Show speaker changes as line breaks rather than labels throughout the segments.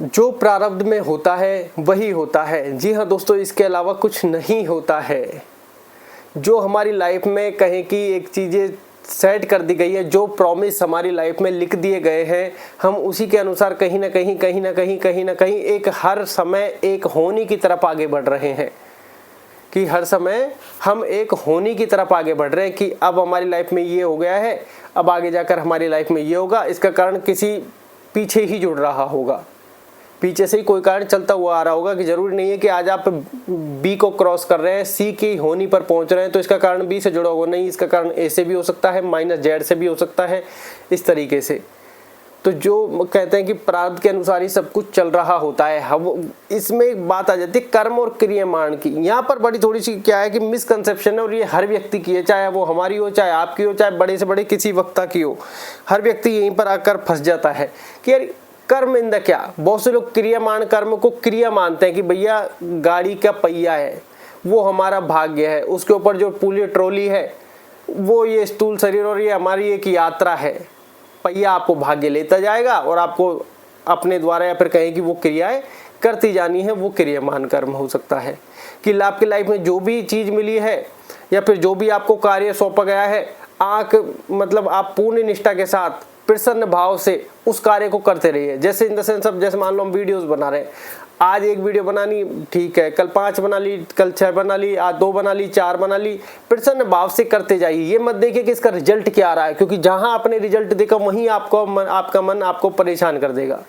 जो प्रारब्ध में होता है वही होता है। जी हाँ दोस्तों, इसके अलावा कुछ नहीं होता है। जो हमारी लाइफ में कहें कि एक चीज़ें सेट कर दी गई है, जो प्रॉमिस हमारी लाइफ में लिख दिए गए हैं, हम उसी के अनुसार कहीं ना कहीं एक हर समय एक होनी की तरफ आगे बढ़ रहे हैं। कि हर समय हम एक होनी की तरफ आगे बढ़ रहे हैं कि अब हमारी लाइफ में ये हो गया है, अब आगे जाकर हमारी लाइफ में ये होगा। इसका कारण किसी पीछे ही जुड़ रहा होगा, पीछे से ही कोई कारण चलता हुआ आ रहा होगा। कि जरूरी नहीं है कि आज आप बी को क्रॉस कर रहे हैं, सी की होनी पर पहुंच रहे हैं तो इसका कारण बी से जुड़ा होगा, नहीं, इसका कारण ए से भी हो सकता है, माइनस जेड से भी हो सकता है, इस तरीके से। तो जो कहते हैं कि प्रारब्ध के अनुसार ही सब कुछ चल रहा होता है। हम इसमें एक बात आ जाती है कर्म और क्रियामान की। यहाँ पर बड़ी थोड़ी सी क्या है कि मिसकंसेप्शन है, और ये हर व्यक्ति की है, चाहे वो हमारी हो, चाहे आपकी हो, चाहे बड़े से बड़े किसी वक्ता की हो। हर व्यक्ति यहीं पर आकर फंस जाता है कि यार कर्म इंद क्या। बहुत से लोग क्रियामान कर्म को क्रिया मानते हैं कि भैया गाड़ी का पहिया है वो हमारा भाग्य है, उसके ऊपर जो पूरी ट्रॉली है वो ये स्थूल शरीर और ये हमारी एक यात्रा है। पहिया आपको भाग्य लेता जाएगा और आपको अपने द्वारा या फिर कहें कि वो क्रियाएं करती जानी है, वो क्रियामान कर्म हो सकता है। कि आपकी लाइफ में जो भी चीज़ मिली है या फिर जो भी आपको कार्य सौंपा गया है, मतलब आप पूर्ण निष्ठा के साथ प्रसन्न भाव से उस कार्य को करते रहिए। जैसे इन द सेंस अब जैसे मान लो हम वीडियोस बना रहे हैं, आज एक वीडियो बनानी ठीक है, कल 5 बना ली, कल 6 बना ली, आज 2 बना ली, 4 बना ली, प्रसन्न भाव से करते जाइए। ये मत देखिए कि इसका रिजल्ट क्या आ रहा है, क्योंकि जहां आपने रिजल्ट देखा वहीं आपका मन आपको परेशान कर देगा,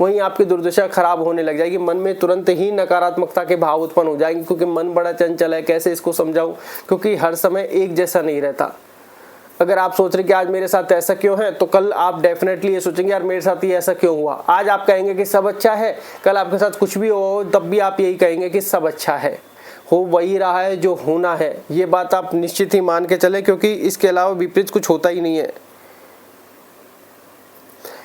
वहीं आपकी दुर्दशा खराब होने लग जाएगी। मन में तुरंत ही नकारात्मकता के भाव उत्पन्न हो जाएंगे, क्योंकि मन बड़ा चंचल है। कैसे इसको समझाऊं, क्योंकि हर समय एक जैसा नहीं रहता। अगर आप सोच रहे कि आज मेरे साथ ऐसा क्यों है, तो कल आप डेफिनेटली ये सोचेंगे यार मेरे साथ ही ऐसा क्यों हुआ। आज आप कहेंगे कि सब अच्छा है, कल आपके साथ कुछ भी हो तब भी आप यही कहेंगे कि सब अच्छा है, हो वही रहा है जो होना है। ये बात आप निश्चित ही मान के चले, क्योंकि इसके अलावा विपरीत कुछ होता ही नहीं है।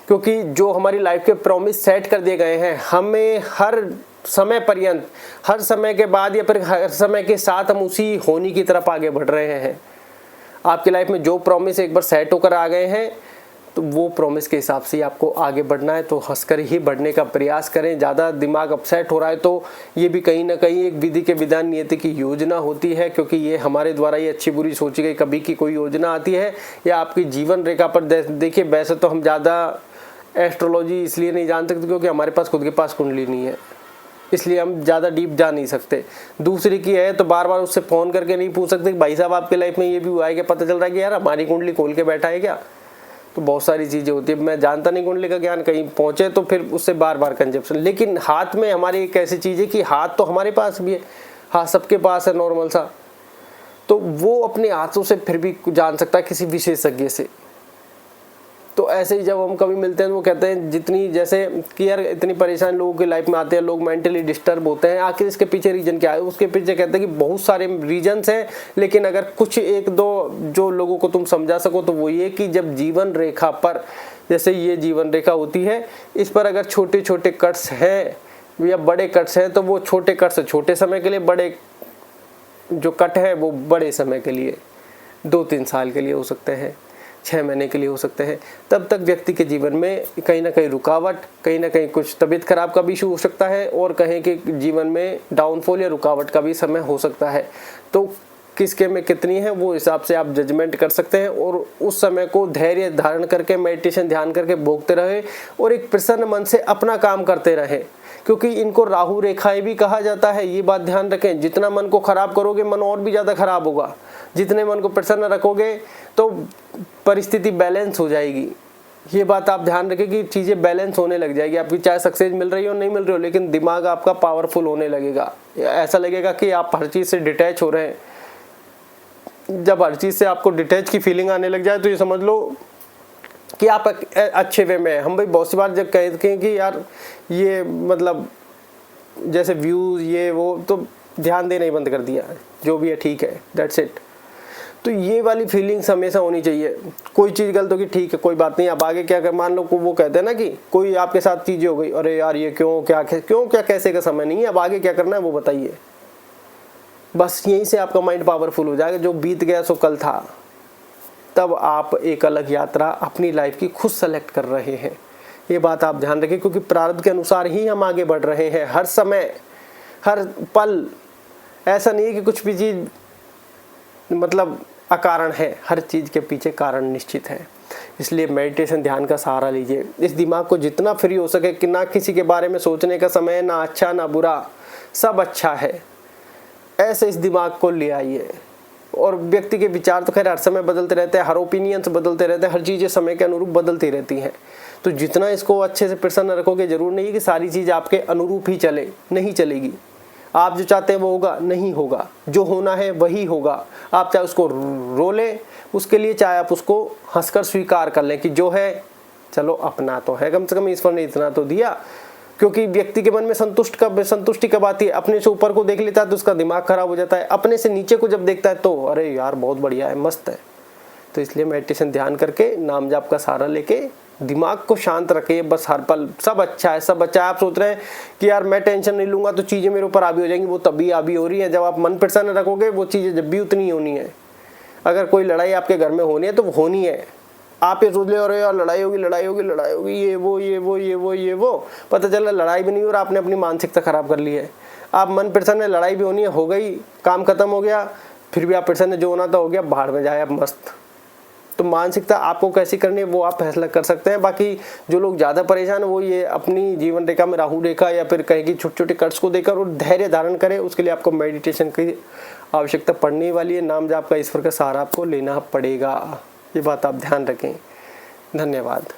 क्योंकि जो हमारी लाइफ के प्रॉमिस सेट कर दिए गए हैं, हमें हर समय पर्यंत, हर समय के बाद या फिर हर समय के साथ हम उसी होनी की तरफ आगे बढ़ रहे हैं। आपकी लाइफ में जो प्रॉमिस एक बार सेट होकर आ गए हैं, तो वो प्रॉमिस के हिसाब से ही आपको आगे बढ़ना है। तो हंसकर ही बढ़ने का प्रयास करें। ज़्यादा दिमाग अपसेट हो रहा है तो ये भी कहीं ना कहीं एक विधि के विधान नियति की योजना होती है, क्योंकि ये हमारे द्वारा ये अच्छी बुरी सोची गई कभी की कोई योजना आती है या आपकी जीवन रेखा पर देखिए। वैसे तो हम ज़्यादा एस्ट्रोलॉजी इसलिए नहीं जान सकते क्योंकि हमारे पास खुद के पास कुंडली नहीं है, इसलिए हम ज़्यादा डीप जा नहीं सकते। दूसरी की है तो बार बार उससे फ़ोन करके नहीं पूछ सकते कि भाई साहब आपके लाइफ में ये भी हुआ है, क्या पता चल रहा है कि यार हमारी कुंडली खोल के बैठा है क्या। तो बहुत सारी चीज़ें होती है, मैं जानता नहीं कुंडली का ज्ञान, कहीं पहुँचे तो फिर उससे बार बार कंजप्शन। लेकिन हाथ में हमारी एक ऐसी चीज़ है कि हाथ तो हमारे पास भी है, हाथ सबके पास है नॉर्मल सा, तो वो अपने हाथों से फिर भी जान सकता है किसी विशेषज्ञ से। तो ऐसे ही जब हम कभी मिलते हैं तो वो कहते हैं जितनी जैसे कि यार इतनी परेशान लोगों की लाइफ में आते हैं, लोग मेंटली डिस्टर्ब होते हैं, आखिर इसके पीछे रीजन क्या है। उसके पीछे कहते हैं कि बहुत सारे रीजन्स हैं, लेकिन अगर कुछ एक दो जो लोगों को तुम समझा सको तो वो ये कि जब जीवन रेखा पर, जैसे ये जीवन रेखा होती है, इस पर अगर छोटे छोटे कट्स हैं या बड़े कट्स हैं, तो वो छोटे कट्स छोटे समय के लिए, बड़े जो कट है वो बड़े समय के लिए, 2-3 साल के लिए हो सकते हैं, 6 महीने के लिए हो सकते हैं। तब तक व्यक्ति के जीवन में कहीं ना कहीं रुकावट, कहीं ना कहीं कुछ तबीयत खराब का भी इशू हो सकता है, और कहें कि जीवन में डाउनफॉल या रुकावट का भी समय हो सकता है। तो किसके में कितनी है वो हिसाब से आप जजमेंट कर सकते हैं, और उस समय को धैर्य धारण करके मेडिटेशन ध्यान करके भोगते रहे और एक प्रसन्न मन से अपना काम करते रहे। क्योंकि इनको राहु रेखाएं भी कहा जाता है, ये बात ध्यान रखें। जितना मन को खराब करोगे मन और भी ज़्यादा खराब होगा, जितने मन को प्रसन्न रखोगे तो परिस्थिति बैलेंस हो जाएगी। ये बात आप ध्यान रखें कि चीज़ें बैलेंस होने लग जाएगी आपकी, चाहे सक्सेस मिल रही हो नहीं मिल रही हो, लेकिन दिमाग आपका पावरफुल होने लगेगा। ऐसा लगेगा कि आप हर चीज़ से डिटैच हो रहे हैं। जब हर चीज़ से आपको डिटैच की फीलिंग आने लग जाए तो ये समझ लो कि आप अच्छे वे में हैं। हम भाई बहुत सी बार जब कहते हैं कि यार ये मतलब जैसे व्यूज़ ये वो, तो ध्यान देना ही बंद कर दिया, जो भी है ठीक है, दैट्स इट। तो ये वाली फीलिंग्स हमेशा होनी चाहिए। कोई चीज़ गलत होगी ठीक है कोई बात नहीं, अब आगे क्या कर, मान लो वो कहते हैं ना कि कोई आपके साथ चीज़ें हो गई, अरे यार ये क्यों क्या कैसे का समय नहीं है, अब आगे क्या करना है वो बताइए। बस यहीं से आपका माइंड पावरफुल हो जाएगा। जो बीत गया सो कल था। तब आप एक अलग यात्रा अपनी लाइफ की खुद सेलेक्ट कर रहे हैं। ये बात आप ध्यान रखें, क्योंकि प्रारब्ध के अनुसार ही हम आगे बढ़ रहे हैं। हर समय हर पल ऐसा नहीं है कि कुछ भी चीज़ मतलब अकारण है, हर चीज़ के पीछे कारण निश्चित है। इसलिए मेडिटेशन, ध्यान का सहारा लीजिए। इस दिमाग को जितना फ्री हो सके कि ना किसी के बारे में सोचने का समय, ना अच्छा ना बुरा, सब अच्छा है, ऐसे इस दिमाग को ले आइए। और व्यक्ति के विचार तो खैर हर समय बदलते रहते हैं, हर ओपिनियंस बदलते रहते हैं, हर चीज़ें समय के अनुरूप बदलती रहती हैं। तो जितना इसको अच्छे से प्रसन्न रखोगे, जरूर नहीं है कि सारी चीज़ आपके अनुरूप ही चले, नहीं चलेगी। आप जो चाहते हैं वो होगा, नहीं होगा। जो होना है वही होगा। आप चाहे उसको रो लें उसके लिए, चाहे आप उसको हंसकर स्वीकार कर लें कि जो है चलो अपना तो है, कम से कम ईश्वर ने इतना तो दिया। क्योंकि व्यक्ति के मन में संतुष्टि कब आती है? अपने से ऊपर को देख लेता है तो उसका दिमाग खराब हो जाता है, अपने से नीचे को जब देखता है तो अरे यार बहुत बढ़िया है, मस्त है। तो इसलिए मेडिटेशन, ध्यान करके, नाम जाप का सहारा लेके दिमाग को शांत रखे। बस हर पल सब अच्छा है, सब अच्छा है। आप सोच रहे हैं कि यार मैं टेंशन नहीं लूंगा तो चीज़ें मेरे ऊपर हावी हो जाएंगी, वो तभी हावी हो रही है जब आप मन प्रसन्न रखोगे। वो चीज़ें जब भी उतनी होनी है। अगर कोई लड़ाई आपके घर में होनी है तो होनी है। आप ये सोच ले रहे हो यार लड़ाई होगी, ये वो, पता चला लड़ाई भी नहीं हो रहा, आपने अपनी मानसिकता खराब कर ली है। आप मन प्रसन्न है, लड़ाई भी होनी है, हो गई, काम खत्म हो गया, फिर भी आप प्रसन्न, जो होना था हो गया, बाहर में जाए आप मस्त। तो मानसिकता आपको कैसी करनी है वो आप फैसला कर सकते हैं। बाकी जो लोग ज़्यादा परेशान है वो ये अपनी जीवन रेखा में राहु रेखा या फिर कहीं की छोटे छोटे कट्स को देकर और धैर्य धारण करें। उसके लिए आपको मेडिटेशन की आवश्यकता पड़ने वाली है। नाम जाप का, ईश्वर का सहारा आपको लेना पड़ेगा। ये बात आप ध्यान रखें। धन्यवाद।